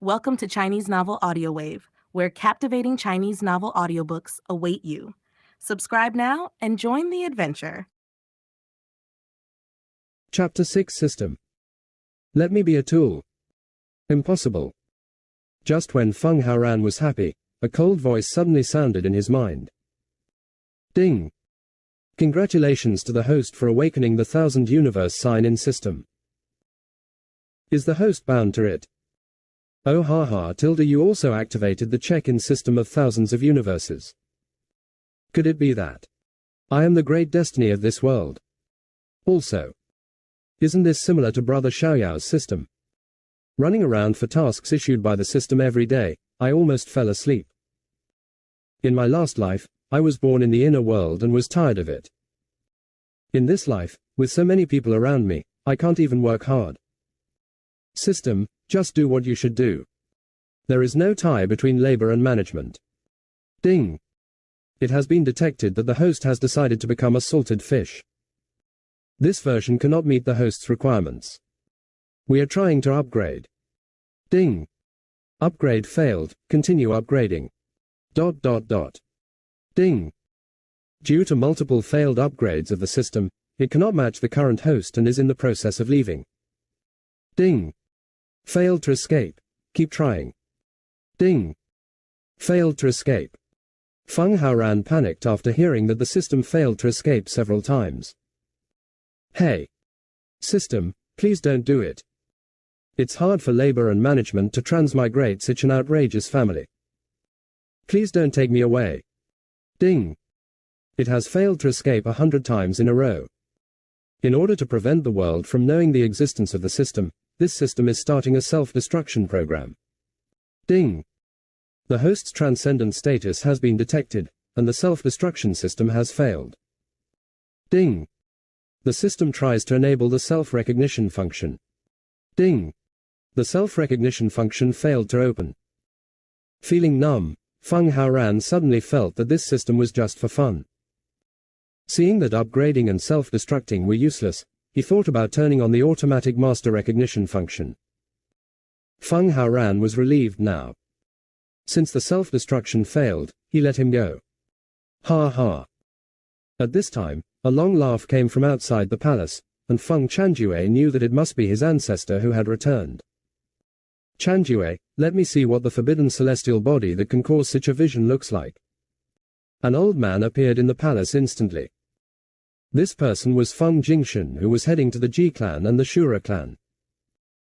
Welcome to Chinese Novel Audiowave, where captivating Chinese novel audiobooks await you. Subscribe now and join the adventure. Chapter 6 System. Let me be a tool. Impossible. Just when Feng Haoran was happy, a cold voice suddenly sounded in his mind. Ding. Congratulations to the host for awakening the 1000 universe sign-in system. Is the host bound to it? Oh ha, you also activated the check-in system of thousands of universes. Could it be that I am the great destiny of this world? Also, isn't this similar to Brother Xiaoyao's system? Running around for tasks issued by the system every day, I almost fell asleep. In my last life, I was born in the inner world and was tired of it. In this life, with so many people around me, I can't even work hard. System, just do what you should do. There is no tie between labor and management. Ding. It has been detected that the host has decided to become a salted fish. This version cannot meet the host's requirements. We are trying to upgrade. Ding. Upgrade failed, continue upgrading. ... Ding. Due to multiple failed upgrades of the system, it cannot match the current host and is in the process of leaving. Ding. Failed to escape. Keep trying. Ding. Failed to escape. Feng Haoran panicked after hearing that the system failed to escape several times. Hey. System, please don't do it. It's hard for labor and management to transmigrate such an outrageous family. Please don't take me away. Ding. It has failed to escape 100 times in a row. In order to prevent the world from knowing the existence of the system, this system is starting a self-destruction program. Ding. The host's transcendent status has been detected, and the self-destruction system has failed. Ding. The system tries to enable the self-recognition function. Ding. The self-recognition function failed to open. Feeling numb, Feng Haoran suddenly felt that this system was just for fun. Seeing that upgrading and self-destructing were useless, he thought about turning on the automatic master recognition function. Feng Haoran was relieved now. Since the self-destruction failed, he let him go. Ha ha. At this time, a long laugh came from outside the palace, and Feng Chanjue knew that it must be his ancestor who had returned. Chanjue, let me see what the forbidden celestial body that can cause such a vision looks like. An old man appeared in the palace instantly. This person was Feng Jingshan, who was heading to the Ji clan and the Shura clan.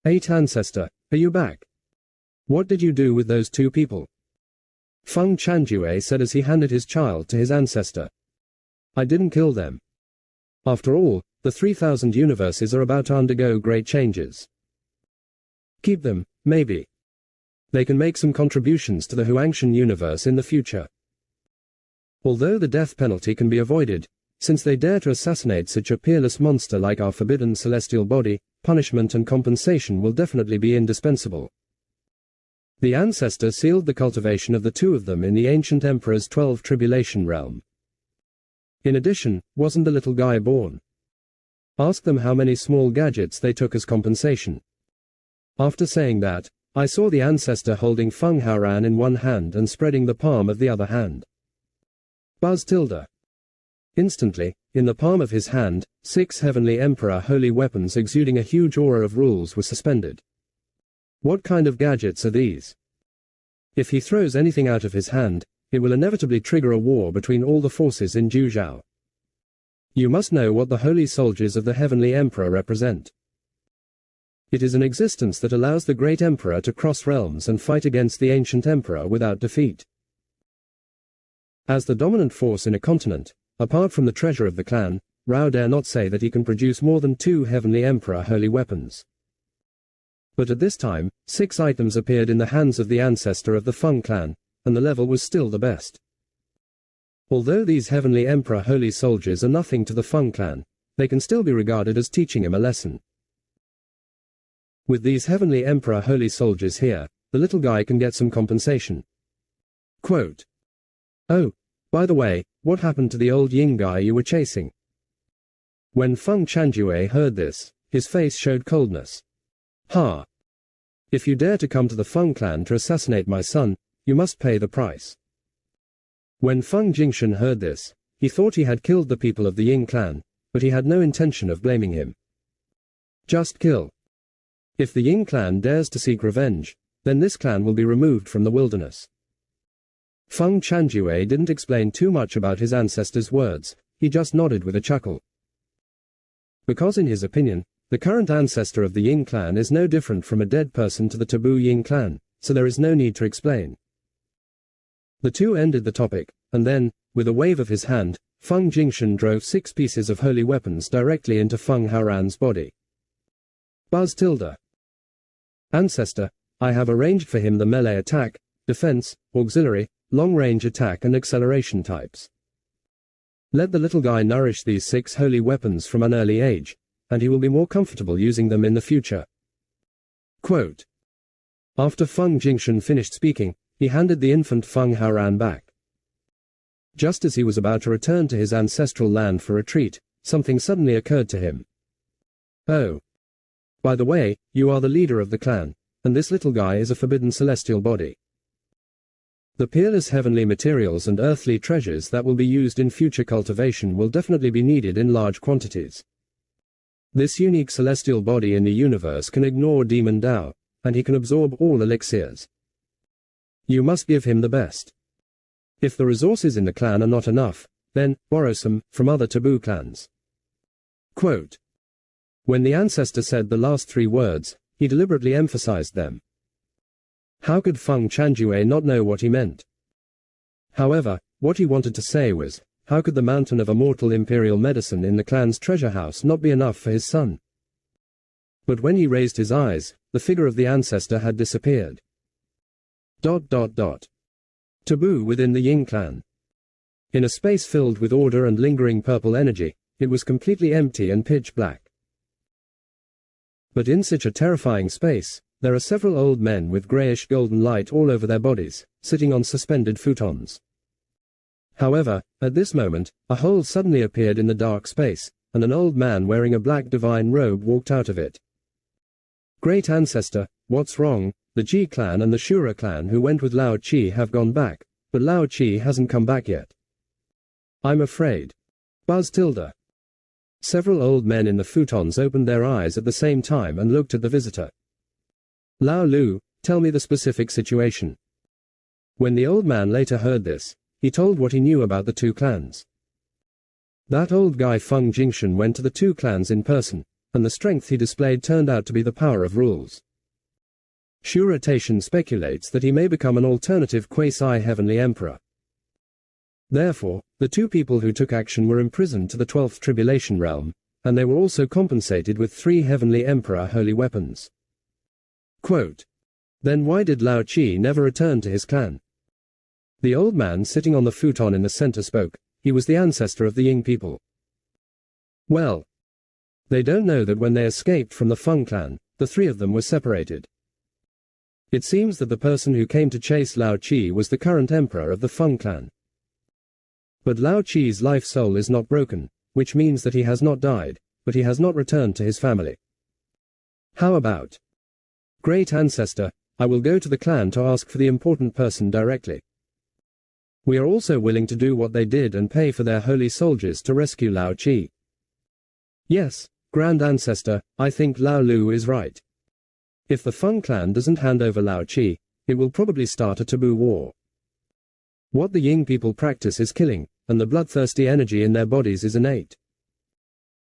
8 Ancestor, are you back? What did you do with those 2 people? Feng Chanjue said as he handed his child to his ancestor. I didn't kill them. After all, the 3000 universes are about to undergo great changes. Keep them, maybe. They can make some contributions to the Huangshan universe in the future. Although the death penalty can be avoided, since they dare to assassinate such a peerless monster like our forbidden celestial body, punishment and compensation will definitely be indispensable. The ancestor sealed the cultivation of the 2 of them in the ancient emperor's 12 Tribulation realm. In addition, wasn't the little guy born? Ask them how many small gadgets they took as compensation. After saying that, I saw the ancestor holding Feng Haoran in one hand and spreading the palm of the other hand. Buzz tilde. Instantly, in the palm of his hand, 6 heavenly emperor holy weapons exuding a huge aura of rules were suspended. What kind of gadgets are these? If he throws anything out of his hand, it will inevitably trigger a war between all the forces in Juzhou. You must know what the holy soldiers of the heavenly emperor represent. It is an existence that allows the great emperor to cross realms and fight against the ancient emperor without defeat. As the dominant force in a continent, apart from the treasure of the clan, Rao dare not say that he can produce more than 2 heavenly emperor holy weapons. But at this time, 6 items appeared in the hands of the ancestor of the Feng clan, and the level was still the best. Although these heavenly emperor holy soldiers are nothing to the Feng clan, they can still be regarded as teaching him a lesson. With these heavenly emperor holy soldiers here, the little guy can get some compensation. Quote. Oh, by the way, what happened to the old Ying guy you were chasing? When Feng Chanjue heard this, his face showed coldness. Ha! If you dare to come to the Feng clan to assassinate my son, you must pay the price. When Feng Jingshan heard this, he thought he had killed the people of the Ying clan, but he had no intention of blaming him. Just kill. If the Ying clan dares to seek revenge, then this clan will be removed from the wilderness. Feng Chanjue didn't explain too much about his ancestor's words, he just nodded with a chuckle. Because in his opinion, the current ancestor of the Ying clan is no different from a dead person to the Taboo Ying clan, so there is no need to explain. The two ended the topic, and then, with a wave of his hand, Feng Jingshan drove 6 pieces of holy weapons directly into Feng Haoran's body. Buzz tilde. Ancestor, I have arranged for him the melee attack, defense, auxiliary, long-range attack and acceleration types. Let the little guy nourish these 6 holy weapons from an early age, and he will be more comfortable using them in the future. Quote. After Feng Jingshan finished speaking, he handed the infant Feng Haoran back. Just as he was about to return to his ancestral land for retreat, something suddenly occurred to him. Oh. By the way, you are the leader of the clan, and this little guy is a forbidden celestial body. The peerless heavenly materials and earthly treasures that will be used in future cultivation will definitely be needed in large quantities. This unique celestial body in the universe can ignore demon Tao, and he can absorb all elixirs. You must give him the best. If the resources in the clan are not enough, then borrow some from other taboo clans. Quote. When the ancestor said the last 3 words, he deliberately emphasized them. How could Feng Chanjue not know what he meant? However, what he wanted to say was, how could the mountain of immortal imperial medicine in the clan's treasure house not be enough for his son? But when he raised his eyes, the figure of the ancestor had disappeared. Taboo within the Ying clan. In a space filled with order and lingering purple energy, it was completely empty and pitch black. But in such a terrifying space, there are several old men with greyish golden light all over their bodies, sitting on suspended futons. However, at this moment, a hole suddenly appeared in the dark space, and an old man wearing a black divine robe walked out of it. Great ancestor, what's wrong? The Ji clan and the Shura clan who went with Lao Chi have gone back, but Lao Chi hasn't come back yet. I'm afraid. Buzz tilde. Several old men in the futons opened their eyes at the same time and looked at the visitor. Lao Lu, tell me the specific situation. When the old man later heard this, he told what he knew about the 2 clans. That old guy Feng Jingshan went to the 2 clans in person, and the strength he displayed turned out to be the power of rules. Shura Taishan speculates that he may become an alternative quasi-heavenly emperor. Therefore, the 2 people who took action were imprisoned to the 12th Tribulation realm, and they were also compensated with 3 heavenly emperor holy weapons. Quote. Then why did Lao Chi never return to his clan? The old man sitting on the futon in the center spoke. He was the ancestor of the Ying people. Well, they don't know that when they escaped from the Feng clan, the 3 of them were separated. It seems that the person who came to chase Lao Chi was the current emperor of the Feng clan. But Lao Chi's life soul is not broken, which means that he has not died, but he has not returned to his family. How about? Great ancestor, I will go to the clan to ask for the important person directly. We are also willing to do what they did and pay for their holy soldiers to rescue Lao Chi. Yes, Grand Ancestor, I think Lao Lu is right. If the Feng clan doesn't hand over Lao Chi, it will probably start a taboo war. What the Ying people practice is killing, and the bloodthirsty energy in their bodies is innate.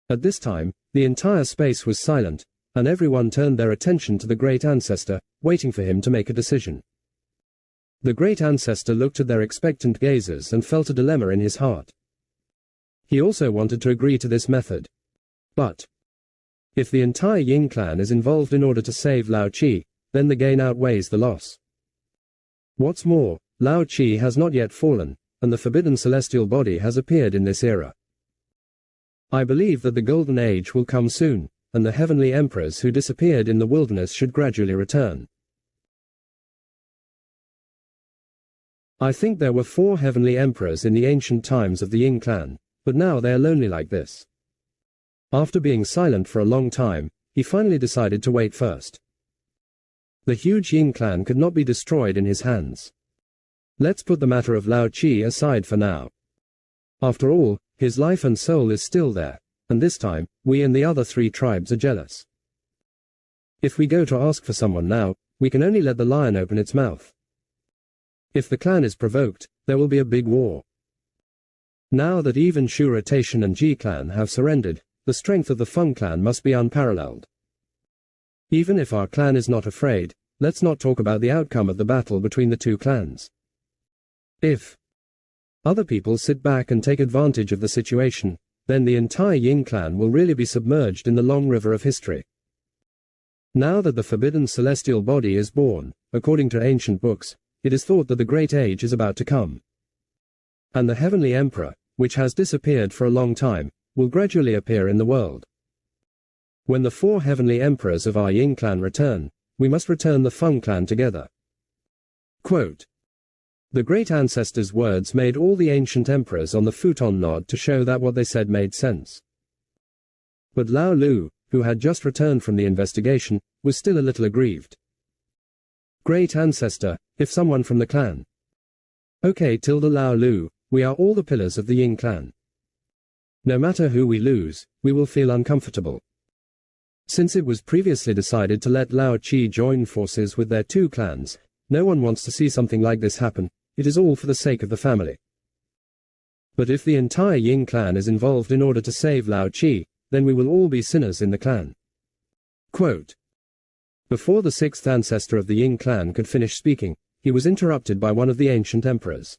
At this time, the entire space was silent, and everyone turned their attention to the Great Ancestor, waiting for him to make a decision. The Great Ancestor looked at their expectant gazers and felt a dilemma in his heart. He also wanted to agree to this method. But if the entire Ying clan is involved in order to save Lao Chi, then the gain outweighs the loss. What's more, Lao Chi has not yet fallen, and the forbidden celestial body has appeared in this era. I believe that the Golden Age will come soon, and the heavenly emperors who disappeared in the wilderness should gradually return. I think there were 4 heavenly emperors in the ancient times of the Ying clan, but now they are lonely like this. After being silent for a long time, he finally decided to wait first. The huge Ying clan could not be destroyed in his hands. Let's put the matter of Lao Qi aside for now. After all, his life and soul is still there, and this time, we and the other 3 tribes are jealous. If we go to ask for someone now, we can only let the lion open its mouth. If the clan is provoked, there will be a big war. Now that even Shu Rotation and Ji clan have surrendered, the strength of the Feng clan must be unparalleled. Even if our clan is not afraid, let's not talk about the outcome of the battle between the 2 clans. If other people sit back and take advantage of the situation, then the entire Ying clan will really be submerged in the long river of history. Now that the forbidden celestial body is born, according to ancient books, it is thought that the Great Age is about to come. And the Heavenly Emperor, which has disappeared for a long time, will gradually appear in the world. When the 4 Heavenly Emperors of our Ying clan return, we must return the Feng clan together. Quote, the great ancestors' words made all the ancient emperors on the futon nod to show that what they said made sense. But Lao Lu, who had just returned from the investigation, was still a little aggrieved. Great ancestor, if someone from the clan. Okay, Lao Lu, we are all the pillars of the Ying clan. No matter who we lose, we will feel uncomfortable. Since it was previously decided to let Lao Qi join forces with their 2 clans, no one wants to see something like this happen. It is all for the sake of the family. But if the entire Ying clan is involved in order to save Lao Qi, then we will all be sinners in the clan. Quote, before the 6th ancestor of the Ying clan could finish speaking, he was interrupted by one of the ancient emperors.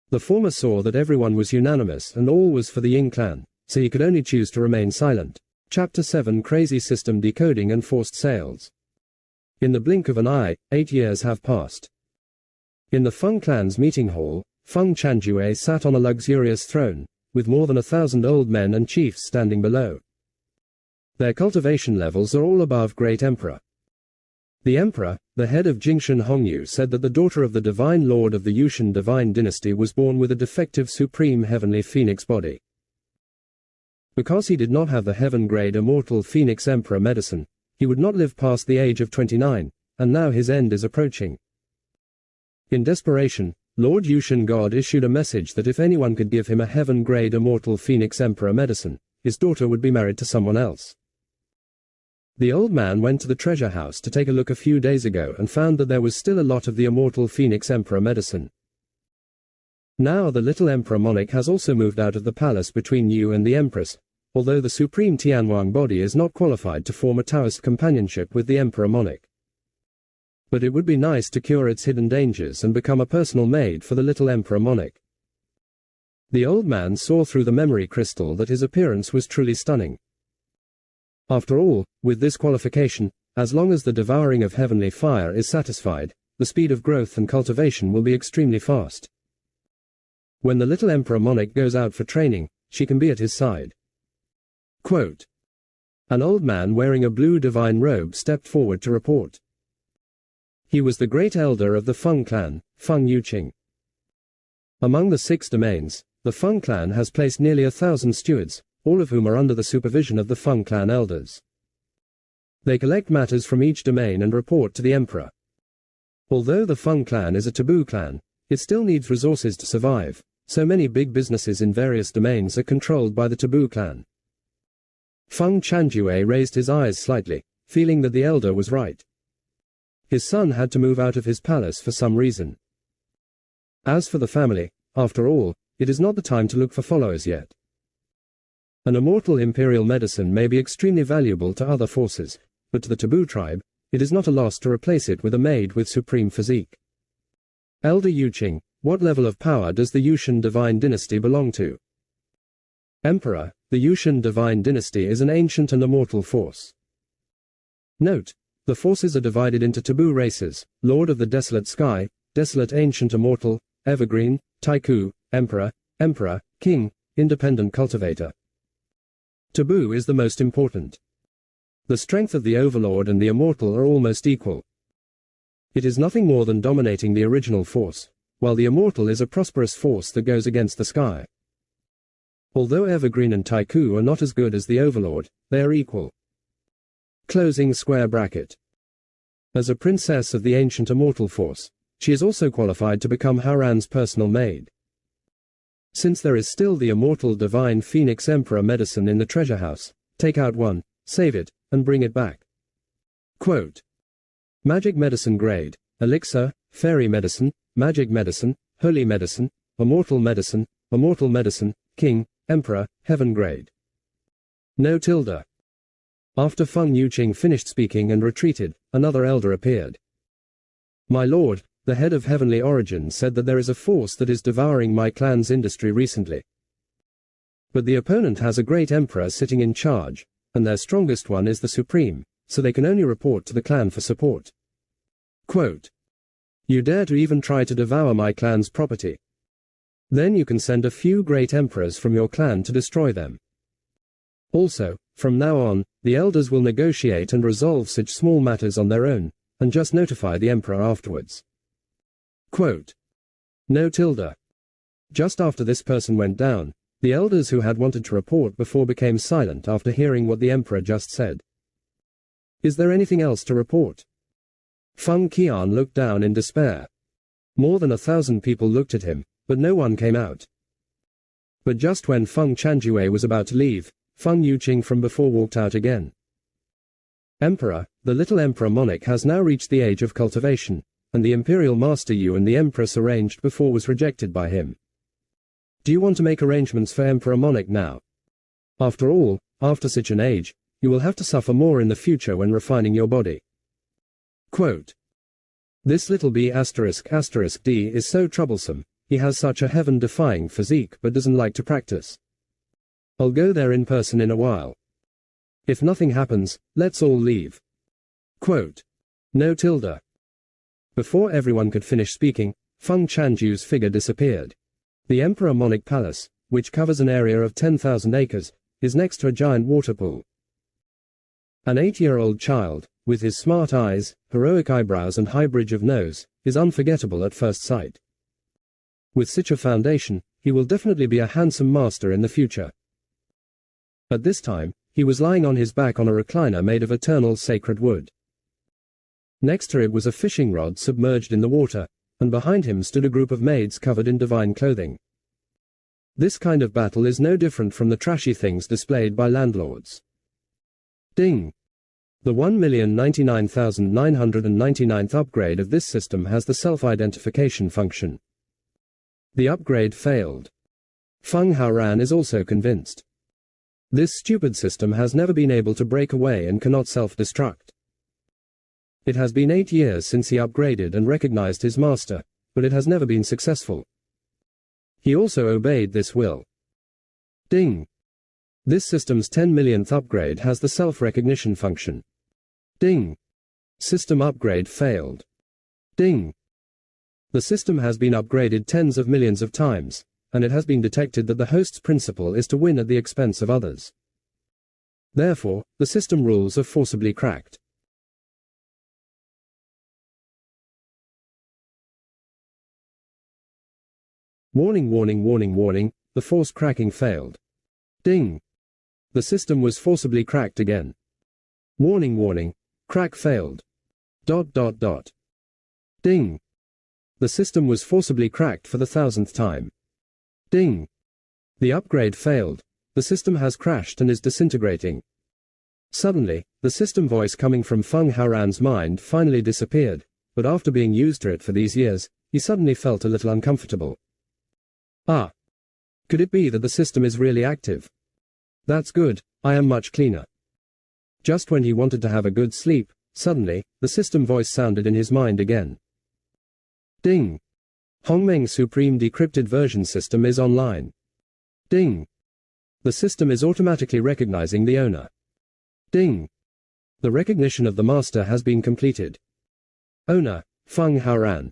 The former saw that everyone was unanimous and all was for the Ying clan, so he could only choose to remain silent. Chapter 7 Crazy System Decoding and Forced Sales. In the blink of an eye, 8 years have passed. In the Feng clan's meeting hall, Feng Chanjue sat on a luxurious throne, with more than 1,000 old men and chiefs standing below. Their cultivation levels are all above Great Emperor. The Emperor, the head of Jingshan Hongyu, said that the daughter of the Divine Lord of the Yushan Divine Dynasty was born with a defective Supreme Heavenly Phoenix body. Because he did not have the heaven-grade Immortal Phoenix Emperor medicine, he would not live past the age of 29, and now his end is approaching. In desperation, Lord Yushan God issued a message that if anyone could give him a heaven-grade Immortal Phoenix Emperor medicine, his daughter would be married to someone else. The old man went to the treasure house to take a look a few days ago and found that there was still a lot of the Immortal Phoenix Emperor medicine. Now the little Emperor monarch has also moved out of the palace between you and the Empress, although the Supreme Tianwang body is not qualified to form a Taoist companionship with the Emperor monarch. But it would be nice to cure its hidden dangers and become a personal maid for the little Emperor monarch. The old man saw through the memory crystal that his appearance was truly stunning. After all, with this qualification, as long as the devouring of heavenly fire is satisfied, the speed of growth and cultivation will be extremely fast. When the little Emperor monarch goes out for training, she can be at his side. Quote, an old man wearing a blue divine robe stepped forward to report. He was the great elder of the Feng clan, Feng Yuqing. Among the 6 domains, the Feng clan has placed nearly 1,000 stewards, all of whom are under the supervision of the Feng clan elders. They collect matters from each domain and report to the emperor. Although the Feng clan is a taboo clan, it still needs resources to survive, so many big businesses in various domains are controlled by the taboo clan. Feng Chanjue raised his eyes slightly, feeling that the elder was right. His son had to move out of his palace for some reason. As for the family, after all, it is not the time to look for followers yet. An immortal imperial medicine may be extremely valuable to other forces, but to the taboo tribe, it is not a loss to replace it with a maid with supreme physique. Elder Yuqing, what level of power does the Yushan Divine Dynasty belong to? Emperor, the Yushan Divine Dynasty is an ancient and immortal force. Note, the forces are divided into taboo races: Lord of the Desolate Sky, Desolate Ancient Immortal, Evergreen, Taiku, Emperor, Emperor, King, Independent Cultivator. Taboo is the most important. The strength of the Overlord and the Immortal are almost equal. It is nothing more than dominating the original force, while the Immortal is a prosperous force that goes against the sky. Although Evergreen and Taiku are not as good as the Overlord, they are equal. Closing square bracket. As a princess of the ancient immortal force, she is also qualified to become Haran's personal maid. Since there is still the immortal divine Phoenix Emperor medicine in the treasure house, take out one, save it, and bring it back. Quote. Magic medicine grade, elixir, fairy medicine, magic medicine, holy medicine, immortal medicine, king, emperor, heaven grade. No tilde. After Feng Yuqing finished speaking and retreated, another elder appeared. My lord, the head of heavenly origin said that there is a force that is devouring my clan's industry recently. But the opponent has a great emperor sitting in charge, and their strongest one is the supreme, so they can only report to the clan for support. Quote. You dare to even try to devour my clan's property. Then you can send a few great emperors from your clan to destroy them. Also, from now on, the elders will negotiate and resolve such small matters on their own, and just notify the emperor afterwards. Quote. No tilde. Just after this person went down, the elders who had wanted to report before became silent after hearing what the emperor just said. Is there anything else to report? Feng Qian looked down in despair. More than 1,000 people looked at him, but no one came out. But just when Feng Chanjue was about to leave, Feng Yuqing from before walked out again. Emperor, the little emperor monarch has now reached the age of cultivation, and the imperial master you and the empress arranged before was rejected by him. Do you want to make arrangements for emperor monarch now? After all, after such an age, you will have to suffer more in the future when refining your body. Quote. This little b***d is so troublesome, he has such a heaven-defying physique but doesn't like to practice. I'll go there in person in a while. If nothing happens, let's all leave. Quote. No tilde. Before everyone could finish speaking, Feng Chanju's figure disappeared. The Emperor Monarch Palace, which covers an area of 10,000 acres, is next to a giant water pool. An 8-year-old child, with his smart eyes, heroic eyebrows and high bridge of nose, is unforgettable at first sight. With such a foundation, he will definitely be a handsome master in the future. At this time, he was lying on his back on a recliner made of eternal sacred wood. Next to it was a fishing rod submerged in the water, and behind him stood a group of maids covered in divine clothing. This kind of battle is no different from the trashy things displayed by landlords. Ding! The 1,099,999th upgrade of this system has the self-identification function. The upgrade failed. Feng Haoran is also convinced. This stupid system has never been able to break away and cannot self-destruct. It has been 8 years since he upgraded and recognized his master, but it has never been successful. He also obeyed this will. Ding! This system's 10 millionth upgrade has the self-recognition function. Ding! System upgrade failed. Ding! The system has been upgraded tens of millions of times, and it has been detected that the host's principle is to win at the expense of others. Therefore, the system rules are forcibly cracked. Warning, warning, warning, warning, the force cracking failed. Ding! The system was forcibly cracked again. Warning, warning, crack failed. ... Ding! The system was forcibly cracked for the 1,000th time. Ding! The upgrade failed, the system has crashed and is disintegrating. Suddenly, the system voice coming from Feng Haoran's mind finally disappeared, but after being used to it for these years, he suddenly felt a little uncomfortable. Ah! Could it be that the system is really active? That's good, I am much cleaner. Just when he wanted to have a good sleep, suddenly, the system voice sounded in his mind again. Ding! Hongmeng Supreme Decrypted Version System is online. Ding! The system is automatically recognizing the owner. Ding! The recognition of the master has been completed. Owner, Feng Haoran.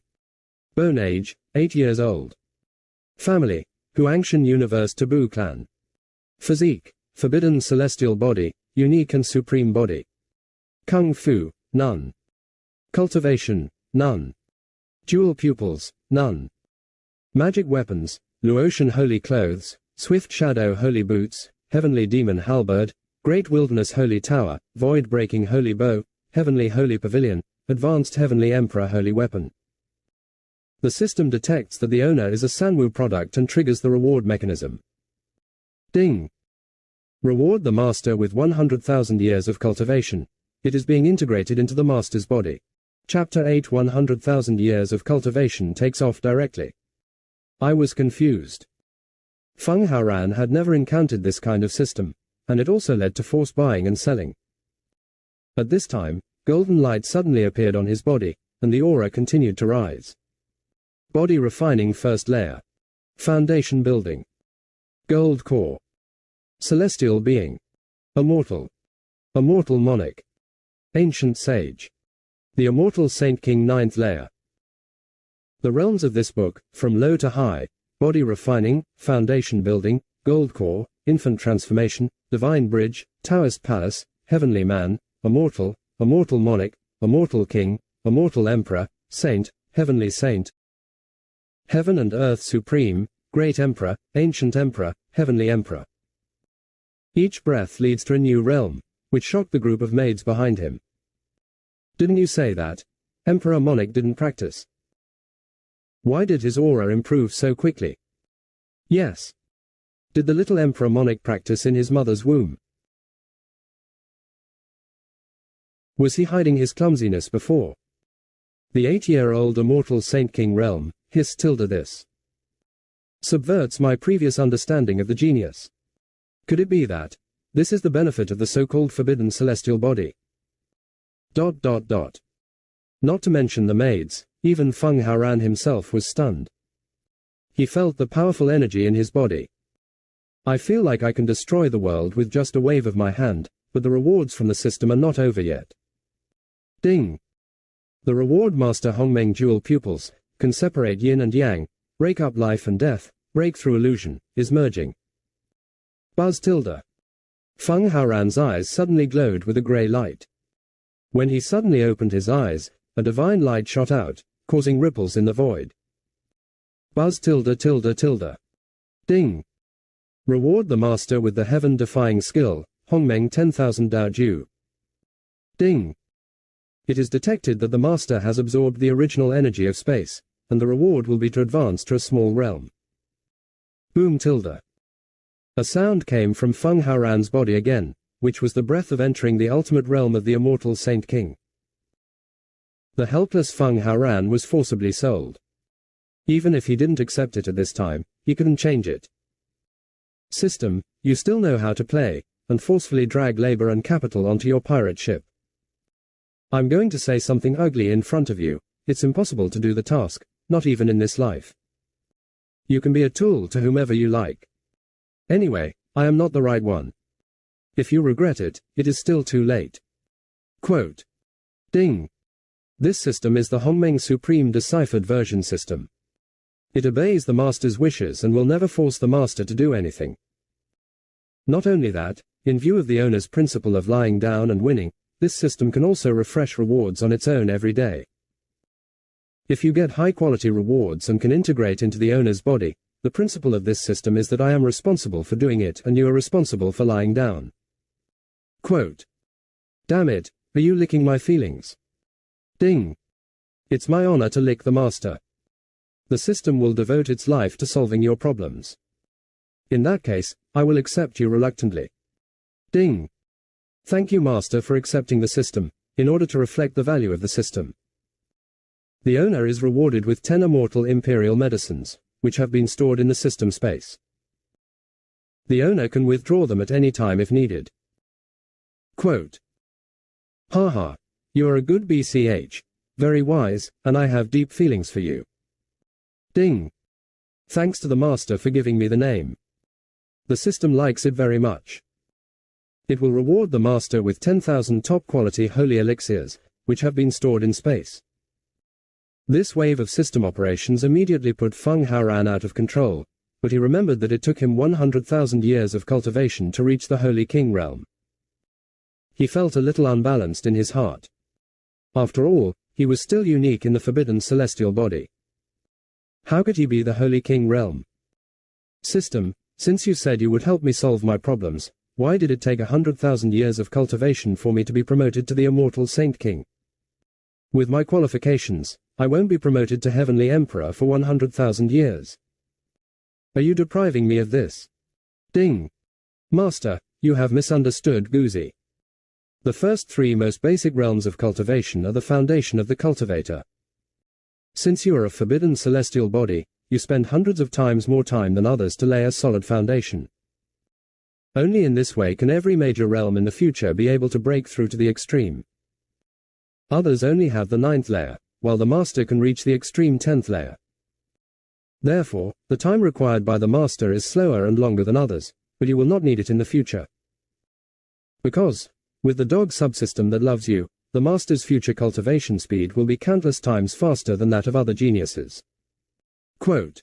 Bone age, 8 years old. Family, Huangshan Universe Taboo Clan. Physique, forbidden celestial body, unique and supreme body. Kung Fu, none. Cultivation, none. Dual pupils, none. Magic weapons, Luotian holy clothes, swift shadow holy boots, heavenly demon halberd, great wilderness holy tower, void breaking holy bow, heavenly holy pavilion, Advanced Heavenly Emperor Holy Weapon. The system detects that the owner is a Sanwu product and triggers the reward mechanism. Ding. Reward the master with 100,000 years of cultivation. It is being integrated into the master's body. Chapter 8 100,000 years of cultivation takes off directly. I was confused. Feng Haoran had never encountered this kind of system, and it also led to forced buying and selling. At this time, golden light suddenly appeared on his body, and the aura continued to rise. Body refining first layer. Foundation building. Gold core. Celestial being. Immortal. Immortal monarch. Ancient sage. The immortal Saint King 9th layer. The realms of this book, from low to high: body refining, foundation building, gold core, infant transformation, divine bridge, Taoist palace, heavenly man, immortal, immortal monarch, immortal king, immortal emperor, saint, heavenly saint, heaven and earth supreme, great emperor, ancient emperor, heavenly emperor. Each breath leads to a new realm, which shocked the group of maids behind him. Didn't you say that Emperor Monarch didn't practice? Why did his aura improve so quickly? Yes. Did the little Emperor Monarch practice in his mother's womb? Was he hiding his clumsiness before? The 8-year-old immortal Saint King realm, hissed tilde this. Subverts my previous understanding of the genius. Could it be that this is the benefit of the so-called forbidden celestial body? ... Not to mention the maids, even Feng Haoran himself was stunned. He felt the powerful energy in his body. I feel like I can destroy the world with just a wave of my hand, but the rewards from the system are not over yet. Ding. The reward master Hongmeng dual pupils can separate yin and yang, break up life and death, break through illusion, is merging. Buzz tilde. Feng Haoran's eyes suddenly glowed with a grey light. When he suddenly opened his eyes, a divine light shot out, causing ripples in the void. Buzz tilde tilde tilde. Ding. Reward the master with the heaven-defying skill, Hongmeng 10,000 Dao Ju. Ding. It is detected that the master has absorbed the original energy of space, and the reward will be to advance to a small realm. Boom tilde. A sound came from Feng Haoran's body again, which was the breath of entering the ultimate realm of the immortal Saint King. The helpless Feng Haoran was forcibly sold. Even if he didn't accept it at this time, he couldn't change it. System, you still know how to play, and forcefully drag labor and capital onto your pirate ship. I'm going to say something ugly in front of you: it's impossible to do the task, not even in this life. You can be a tool to whomever you like. Anyway, I am not the right one. If you regret it, it is still too late. Quote. Ding. This system is the Hongmeng Supreme Deciphered Version system. It obeys the master's wishes and will never force the master to do anything. Not only that, in view of the owner's principle of lying down and winning, this system can also refresh rewards on its own every day. If you get high-quality rewards and can integrate into the owner's body, the principle of this system is that I am responsible for doing it and you are responsible for lying down. Quote. Damn it, are you licking my feelings? Ding. It's my honor to lick the master. The system will devote its life to solving your problems. In that case, I will accept you reluctantly. Ding. Thank you, master, for accepting the system, in order to reflect the value of the system. The owner is rewarded with 10 immortal imperial medicines, which have been stored in the system space. The owner can withdraw them at any time if needed. Quote. Haha. You are a good BCH, very wise, and I have deep feelings for you. Ding. Thanks to the master for giving me the name. The system likes it very much. It will reward the master with 10,000 top-quality holy elixirs, which have been stored in space. This wave of system operations immediately put Feng Haoran out of control, but he remembered that it took him 100,000 years of cultivation to reach the Holy King realm. He felt a little unbalanced in his heart. After all, he was still unique in the forbidden celestial body. How could he be the Holy King realm? System, since you said you would help me solve my problems, why did it take 100,000 years of cultivation for me to be promoted to the immortal Saint King? With my qualifications, I won't be promoted to Heavenly Emperor for 100,000 years. Are you depriving me of this? Ding. Master, you have misunderstood Guzi. The first three most basic realms of cultivation are the foundation of the cultivator. Since you are a forbidden celestial body, you spend hundreds of times more time than others to lay a solid foundation. Only in this way can every major realm in the future be able to break through to the extreme. Others only have the 9th layer, while the master can reach the extreme 10th layer. Therefore, the time required by the master is slower and longer than others, but you will not need it in the future. Because, with the dog subsystem that loves you, the master's future cultivation speed will be countless times faster than that of other geniuses. Quote.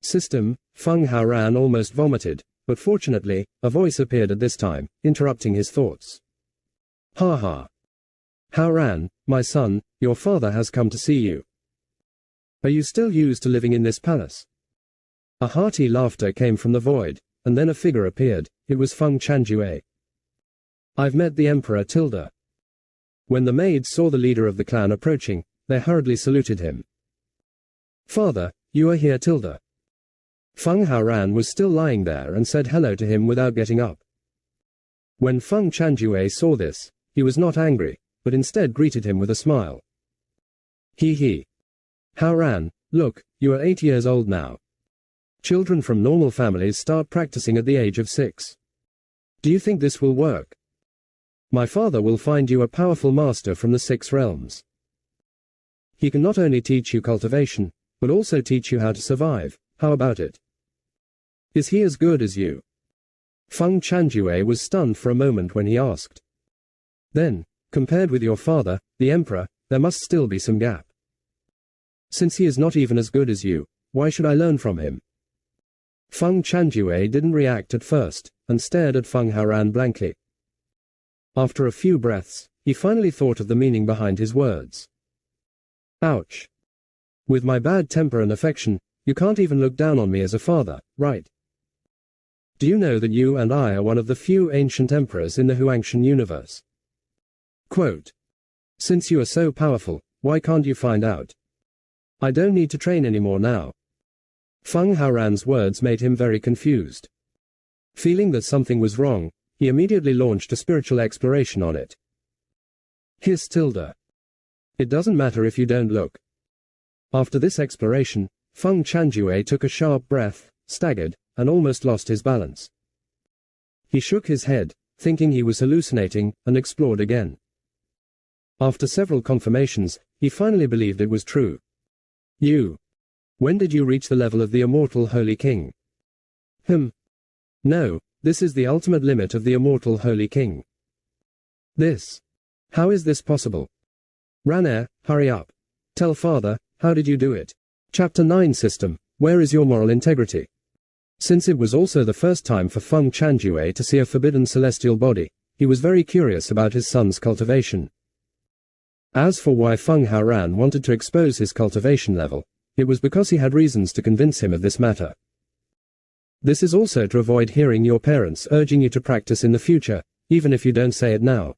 System, Feng Haoran almost vomited, but fortunately, a voice appeared at this time, interrupting his thoughts. Ha ha. Haoran, my son, your father has come to see you. Are you still used to living in this palace? A hearty laughter came from the void, and then a figure appeared. It was Feng Chanjue. I've met the Emperor Tilda. When the maids saw the leader of the clan approaching, they hurriedly saluted him. Father, you are here, Tilda. Feng Haoran was still lying there and said hello to him without getting up. When Feng Chanjue saw this, he was not angry, but instead greeted him with a smile. He. Haoran, look, you are 8 years old now. Children from normal families start practicing at the age of 6. Do you think this will work? My father will find you a powerful master from the 6 realms. He can not only teach you cultivation, but also teach you how to survive. How about it? Is he as good as you? Feng Chanjue was stunned for a moment when he asked. Then, compared with your father, the emperor, there must still be some gap. Since he is not even as good as you, why should I learn from him? Feng Chanjue didn't react at first, and stared at Feng Haoran blankly. After a few breaths, he finally thought of the meaning behind his words. Ouch. With my bad temper and affection, you can't even look down on me as a father, right? Do you know that you and I are one of the few ancient emperors in the Huangshan universe? Quote. Since you are so powerful, why can't you find out? I don't need to train anymore now. Feng Haoran's words made him very confused. Feeling that something was wrong, he immediately launched a spiritual exploration on it. Hiss Tilda. It doesn't matter if you don't look. After this exploration, Feng Chanjue took a sharp breath, staggered, and almost lost his balance. He shook his head, thinking he was hallucinating, and explored again. After several confirmations, he finally believed it was true. You. When did you reach the level of the immortal Holy King? No, this is the ultimate limit of the immortal Holy King. This. How is this possible? Ranair, hurry up. Tell father, how did you do it? Chapter 9 System, where is your moral integrity? Since it was also the first time for Feng Chanjue to see a forbidden celestial body, he was very curious about his son's cultivation. As for why Feng Haoran wanted to expose his cultivation level, it was because he had reasons to convince him of this matter. This is also to avoid hearing your parents urging you to practice in the future, even if you don't say it now.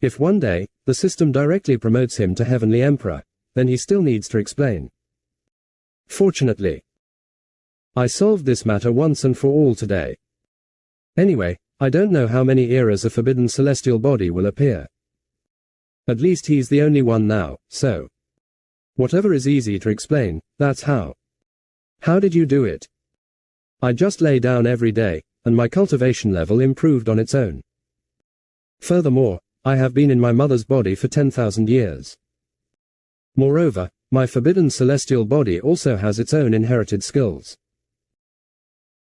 If one day, the system directly promotes him to Heavenly Emperor, then he still needs to explain. Fortunately, I solved this matter once and for all today. Anyway, I don't know how many eras a forbidden celestial body will appear. At least he's the only one now, so. Whatever is easy to explain, that's how. How did you do it? I just lay down every day, and my cultivation level improved on its own. Furthermore, I have been in my mother's body for 10,000 years. Moreover, my forbidden celestial body also has its own inherited skills.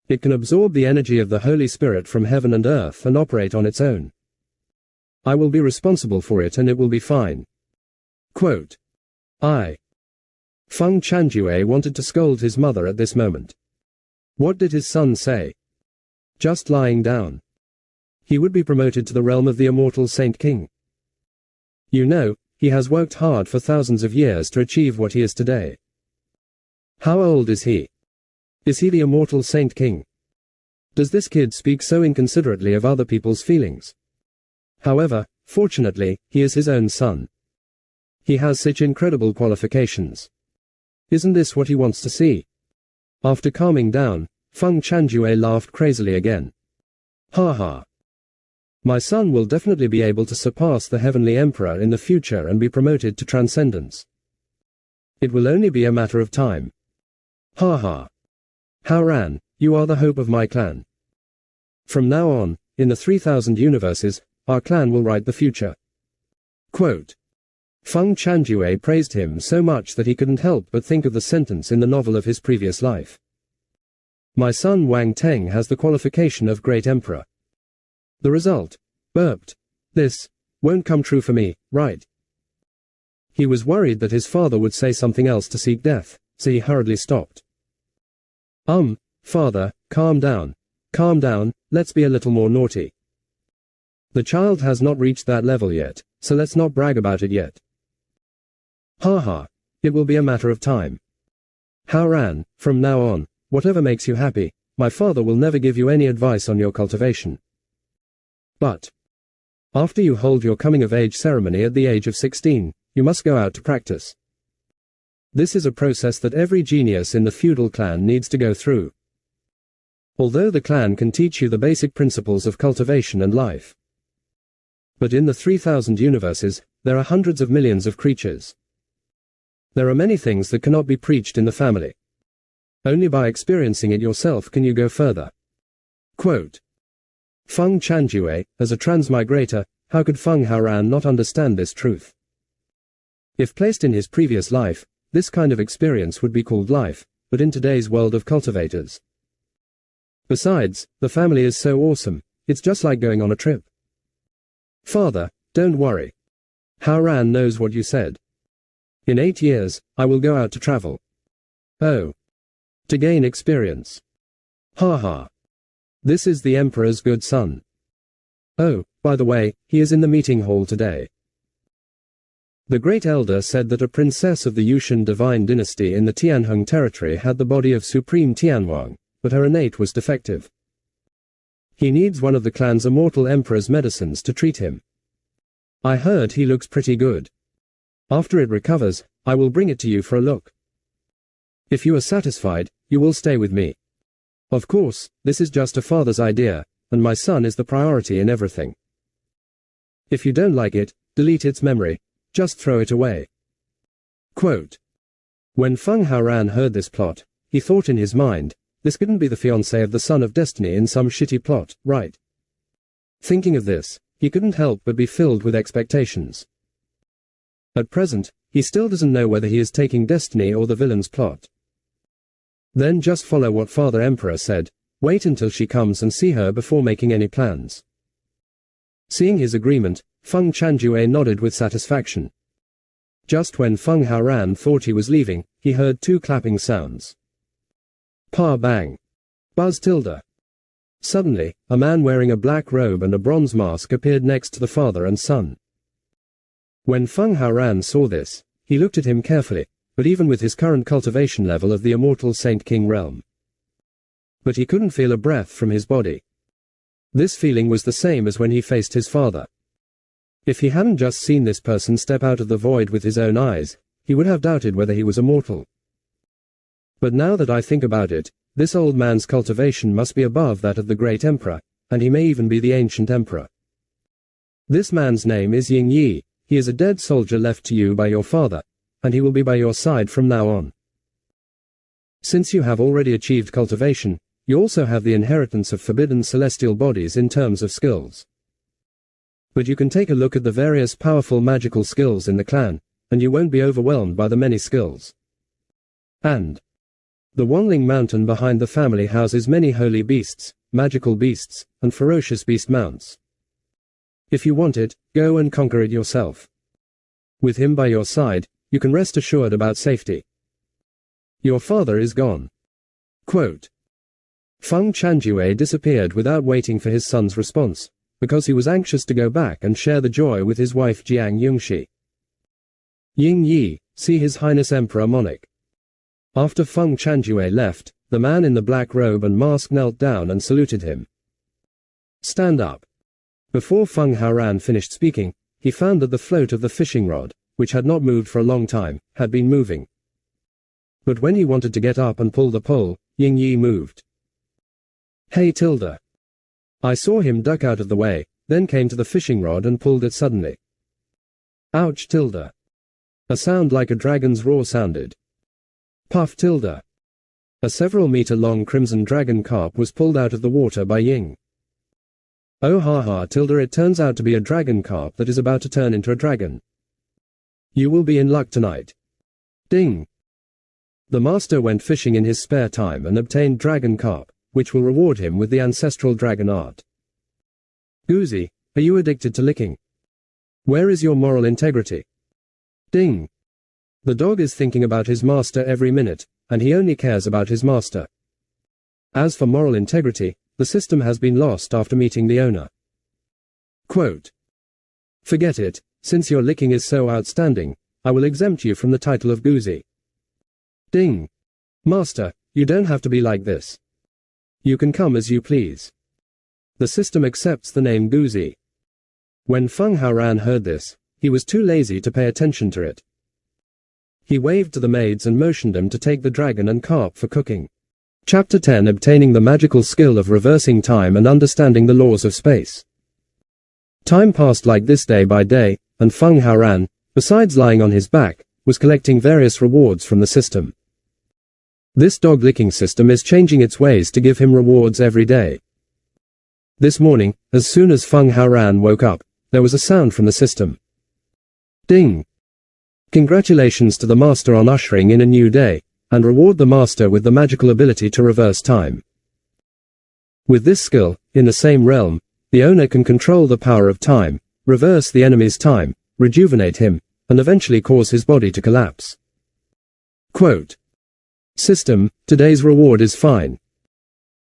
It can absorb the energy of the Holy Spirit from heaven and earth and operate on its own. I will be responsible for it and it will be fine. Quote. Feng Chanjue wanted to scold his mother at this moment. What did his son say? Just lying down. He would be promoted to the realm of the immortal Saint King. You know, he has worked hard for thousands of years to achieve what he is today. How old is he? Is he the immortal Saint King? Does this kid speak so inconsiderately of other people's feelings? However, fortunately, he is his own son. He has such incredible qualifications. Isn't this what he wants to see? After calming down, Feng Chanjue laughed crazily again. Ha ha. My son will definitely be able to surpass the Heavenly Emperor in the future and be promoted to transcendence. It will only be a matter of time. Ha ha. Haoran, you are the hope of my clan. From now on, in the 3000 universes, our clan will write the future. Quote. Feng Chanjue praised him so much that he couldn't help but think of the sentence in the novel of his previous life. My son Wang Teng has the qualification of great emperor. The result, burped. This won't come true for me, right? He was worried that his father would say something else to seek death, so he hurriedly stopped. Father, calm down, let's be a little more naughty. The child has not reached that level yet, so let's not brag about it yet. Ha ha, it will be a matter of time. Haoran, from now on, whatever makes you happy, my father will never give you any advice on your cultivation. But after you hold your coming-of-age ceremony at the age of 16, you must go out to practice. This is a process that every genius in the feudal clan needs to go through. Although the clan can teach you the basic principles of cultivation and life. But in the 3000 universes, there are hundreds of millions of creatures. There are many things that cannot be preached in the family. Only by experiencing it yourself can you go further. Quote. Feng Chanjue, as a transmigrator, how could Feng Haoran not understand this truth? If placed in his previous life, this kind of experience would be called life, but in today's world of cultivators. Besides, the family is so awesome, it's just like going on a trip. Father, don't worry. Haoran knows what you said. In 8 years, I will go out to travel. Oh. To gain experience. Ha ha. This is the Emperor's good son. Oh, by the way, he is in the meeting hall today. The Great Elder said that a princess of the Yushan divine dynasty in the Tianheng territory had the body of Supreme Tianwang, but her innate was defective. He needs one of the clan's immortal emperor's medicines to treat him. I heard he looks pretty good. After it recovers, I will bring it to you for a look. If you are satisfied, you will stay with me. Of course, this is just a father's idea, and my son is the priority in everything. If you don't like it, delete its memory, just throw it away. Quote. When Feng Haoran heard this plot, he thought in his mind, this couldn't be the fiancé of the Son of Destiny in some shitty plot, right? Thinking of this, he couldn't help but be filled with expectations. At present, he still doesn't know whether he is taking Destiny or the villain's plot. Then just follow what Father Emperor said, wait until she comes and see her before making any plans. Seeing his agreement, Feng Chanjue nodded with satisfaction. Just when Feng Haoran thought he was leaving, he heard 2 clapping sounds. Pa bang. Buzz tilde. Suddenly, a man wearing a black robe and a bronze mask appeared next to the father and son. When Feng Haoran saw this, he looked at him carefully, but even with his current cultivation level of the immortal Saint King realm. But he couldn't feel a breath from his body. This feeling was the same as when he faced his father. If he hadn't just seen this person step out of the void with his own eyes, he would have doubted whether he was immortal. But now that I think about it, this old man's cultivation must be above that of the great emperor, and he may even be the ancient emperor. This man's name is Ying Yi, he is a dead soldier left to you by your father, and he will be by your side from now on. Since you have already achieved cultivation, you also have the inheritance of forbidden celestial bodies in terms of skills. But you can take a look at the various powerful magical skills in the clan, and you won't be overwhelmed by the many skills. And the Wanling Mountain behind the family houses many holy beasts, magical beasts, and ferocious beast mounts. If you want it, go and conquer it yourself. With him by your side, you can rest assured about safety. Your father is gone. Quote. Feng Chanjue disappeared without waiting for his son's response, because he was anxious to go back and share the joy with his wife Jiang Yungshi. Ying Yi, see His Highness Emperor Monarch. After Feng Chanjue left, the man in the black robe and mask knelt down and saluted him. Stand up. Before Feng Haoran finished speaking, he found that the float of the fishing rod, which had not moved for a long time, had been moving. But when he wanted to get up and pull the pole, Ying Yi moved. Hey tilde. I saw him duck out of the way, then came to the fishing rod and pulled it suddenly. Ouch tilde. A sound like a dragon's roar sounded. Puff tilde. A several-meter-long crimson dragon carp was pulled out of the water by Ying. Oh ha ha tilde, it turns out to be a dragon carp that is about to turn into a dragon. You will be in luck tonight. Ding. The master went fishing in his spare time and obtained dragon carp, which will reward him with the ancestral dragon art. Goozy, are you addicted to licking? Where is your moral integrity? Ding. The dog is thinking about his master every minute, and he only cares about his master. As for moral integrity, the system has been lost after meeting the owner. Quote. Forget it, since your licking is so outstanding, I will exempt you from the title of Goozy. Ding. Master, you don't have to be like this. You can come as you please. The system accepts the name Goozy. When Feng Haoran heard this, he was too lazy to pay attention to it. He waved to the maids and motioned them to take the dragon and carp for cooking. Chapter 10, Obtaining the magical skill of reversing time and understanding the laws of space. Time passed like this day by day, and Feng Haoran, besides lying on his back, was collecting various rewards from the system. This dog-licking system is changing its ways to give him rewards every day. This morning, as soon as Feng Haoran woke up, there was a sound from the system. Ding! Congratulations to the master on ushering in a new day, and reward the master with the magical ability to reverse time. With this skill, in the same realm, the owner can control the power of time, reverse the enemy's time, rejuvenate him, and eventually cause his body to collapse. Quote. System, today's reward is fine.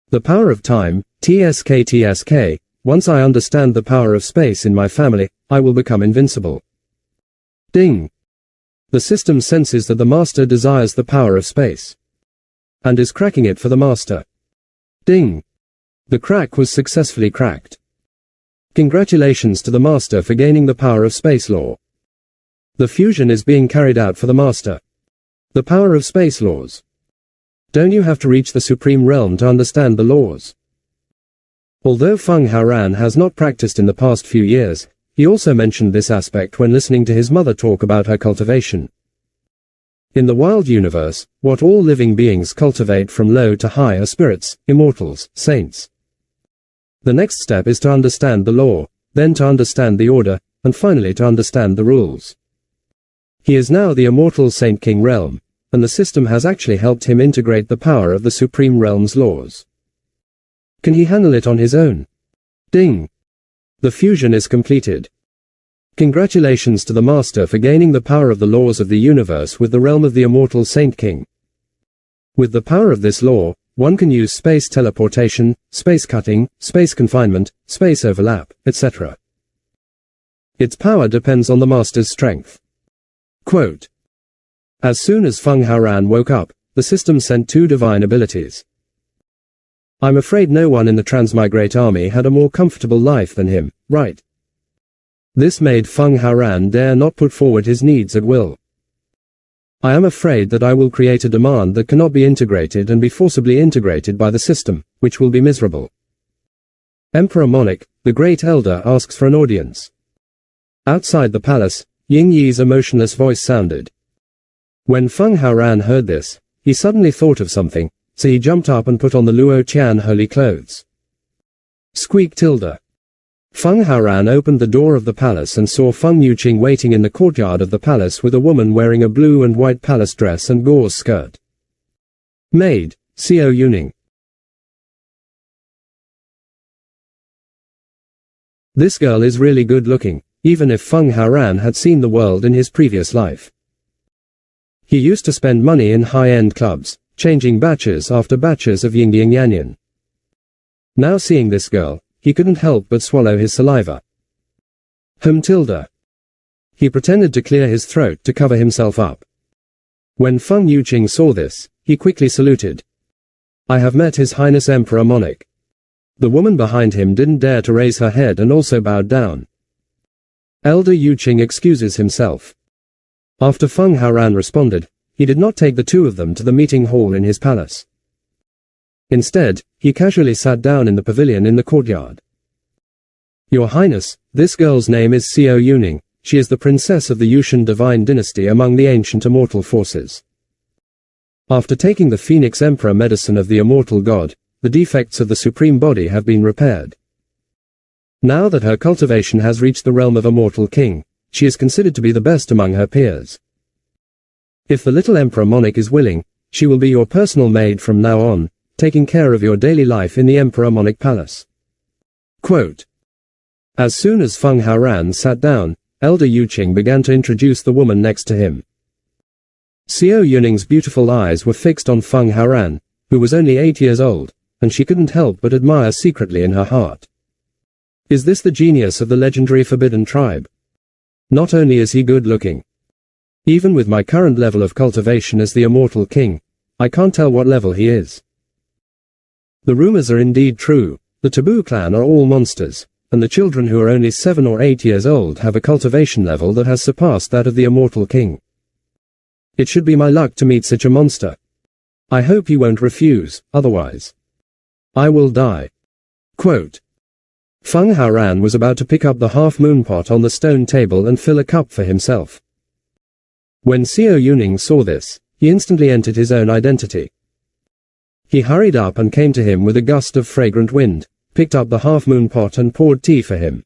The power of time, TSK. Once I understand the power of space in my family, I will become invincible. Ding. The system senses that the master desires the power of space, and is cracking it for the master. Ding. The crack was successfully cracked. Congratulations to the master for gaining the power of space law. The fusion is being carried out for the master. The power of space laws. Don't you have to reach the supreme realm to understand the laws? Although Feng Haoran has not practiced in the past few years, he also mentioned this aspect when listening to his mother talk about her cultivation. In the wild universe, what all living beings cultivate from low to high are spirits, immortals, saints. The next step is to understand the law, then to understand the order, and finally to understand the rules. He is now the immortal Saint King realm, and the system has actually helped him integrate the power of the supreme realm's laws. Can he handle it on his own? Ding! The fusion is completed. Congratulations to the master for gaining the power of the laws of the universe with the realm of the immortal Saint King. With the power of this law, one can use space teleportation, space cutting, space confinement, space overlap, etc. Its power depends on the master's strength. Quote. As soon as Feng Haoran woke up, the system sent 2 divine abilities. I'm afraid no one in the Transmigrate army had a more comfortable life than him, right? This made Feng Haoran dare not put forward his needs at will. I am afraid that I will create a demand that cannot be integrated and be forcibly integrated by the system, which will be miserable. Emperor Monarch, the Great Elder, asks for an audience. Outside the palace, Ying Yi's emotionless voice sounded. When Feng Haoran heard this, he suddenly thought of something, so he jumped up and put on the Luo Qian holy clothes. Squeak tilde. Feng Haoran opened the door of the palace and saw Feng Yuqing waiting in the courtyard of the palace with a woman wearing a blue and white palace dress and gauze skirt. Maid, Xiao Yuning. This girl is really good looking, even if Feng Haoran had seen the world in his previous life. He used to spend money in high-end clubs, changing batches after batches of Ying Ying Yanyan. Now seeing this girl, he couldn't help but swallow his saliva. Tilde. He pretended to clear his throat to cover himself up. When Feng Yuqing saw this, he quickly saluted. I have met His Highness Emperor Monarch. The woman behind him didn't dare to raise her head and also bowed down. Elder Yuqing excuses himself. After Feng Haoran responded, he did not take the two of them to the meeting hall in his palace. Instead, he casually sat down in the pavilion in the courtyard. Your Highness, this girl's name is Xiao Yuning. She is the princess of the Yushan divine dynasty among the ancient immortal forces. After taking the Phoenix Emperor medicine of the immortal god, the defects of the supreme body have been repaired. Now that her cultivation has reached the realm of immortal king, she is considered to be the best among her peers. If the little Emperor Monarch is willing, she will be your personal maid from now on, taking care of your daily life in the Emperor Monarch Palace. Quote. As soon as Feng Haoran sat down, Elder Yuqing began to introduce the woman next to him. Xiao Yuning's beautiful eyes were fixed on Feng Haoran, who was only 8 years old, and she couldn't help but admire secretly in her heart. Is this the genius of the legendary Forbidden Tribe? Not only is he good-looking. Even with my current level of cultivation as the immortal king, I can't tell what level he is. The rumors are indeed true. The Taboo clan are all monsters, and the children who are only 7 or 8 years old have a cultivation level that has surpassed that of the immortal king. It should be my luck to meet such a monster. I hope he won't refuse, otherwise I will die. Quote. Feng Haoran was about to pick up the half-moon pot on the stone table and fill a cup for himself. When Xiao Yuning saw this, he instantly entered his own identity. He hurried up and came to him with a gust of fragrant wind, picked up the half-moon pot and poured tea for him.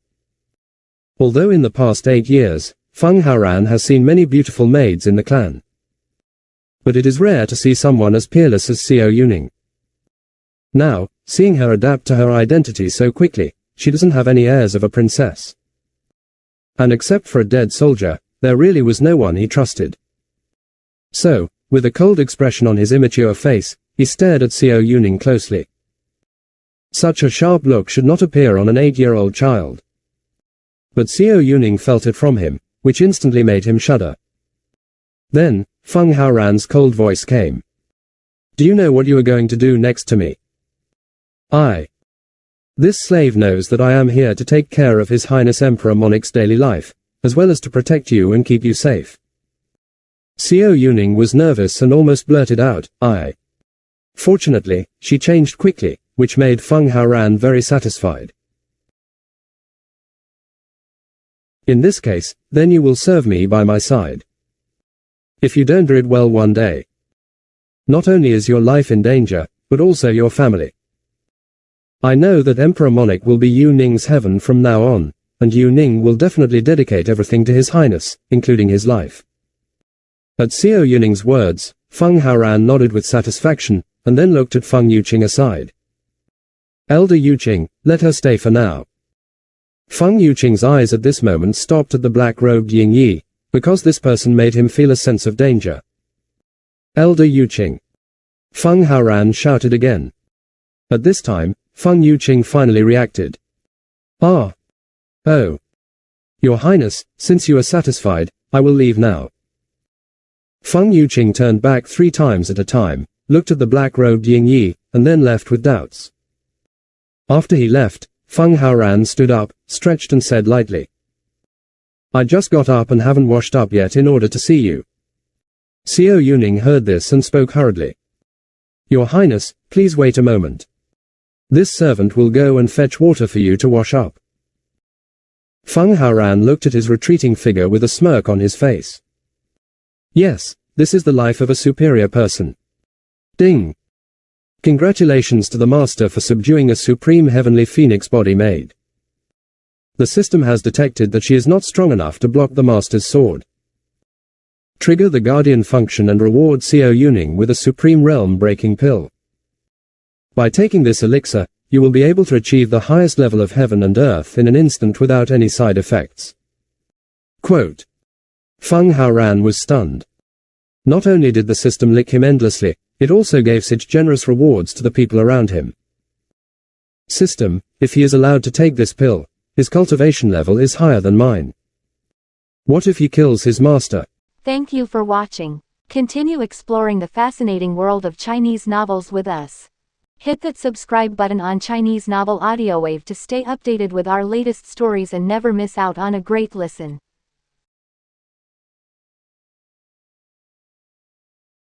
Although in the past 8 years, Feng Haoran has seen many beautiful maids in the clan. But it is rare to see someone as peerless as Xiao Yuning. Now, seeing her adapt to her identity so quickly, she doesn't have any airs of a princess. And except for a dead soldier, there really was no one he trusted. So, with a cold expression on his immature face, he stared at Xiao Yuning closely. Such a sharp look should not appear on an 8-year-old child. But Xiao Yuning felt it from him, which instantly made him shudder. Then, Feng Haoran's cold voice came. Do you know what you are going to do next to me? This slave knows that I am here to take care of His Highness Emperor Monarch's daily life, as well as to protect you and keep you safe. Xiao Yuning was nervous and almost blurted out, I. Fortunately, she changed quickly, which made Feng Haoran very satisfied. In this case, then you will serve me by my side. If you don't do it well one day, not only is your life in danger, but also your family. I know that Emperor Monarch will be Yu Ning's heaven from now on, and Yu Ning will definitely dedicate everything to His Highness, including his life. At Xiao Yuning's words, Feng Haoran nodded with satisfaction, and then looked at Feng Yuqing aside. Elder Yuqing, let her stay for now. Feng Yuqing's eyes at this moment stopped at the black-robed Ying Yi, because this person made him feel a sense of danger. Elder Yuqing. Feng Haoran shouted again. At this time, Feng Yuqing finally reacted. Oh. Your Highness, since you are satisfied, I will leave now. Feng Yuqing turned back 3 times at a time, looked at the black-robed Ying Yi, and then left with doubts. After he left, Feng Haoran stood up, stretched and said lightly. I just got up and haven't washed up yet in order to see you. Xiao Yuning heard this and spoke hurriedly. Your Highness, please wait a moment. This servant will go and fetch water for you to wash up. Feng Haoran looked at his retreating figure with a smirk on his face. Yes, this is the life of a superior person. Ding! Congratulations to the master for subduing a supreme heavenly phoenix body maid. The system has detected that she is not strong enough to block the master's sword. Trigger the guardian function and reward Xiao Yuning with a supreme realm-breaking pill. By taking this elixir, you will be able to achieve the highest level of heaven and earth in an instant without any side effects. Quote. Feng Haoran was stunned. Not only did the system lick him endlessly, it also gave such generous rewards to the people around him. System, if he is allowed to take this pill, his cultivation level is higher than mine. What if he kills his master? Thank you for watching. Continue exploring the fascinating world of Chinese novels with us. Hit that subscribe button on Chinese Novel Audiowave to stay updated with our latest stories and never miss out on a great listen.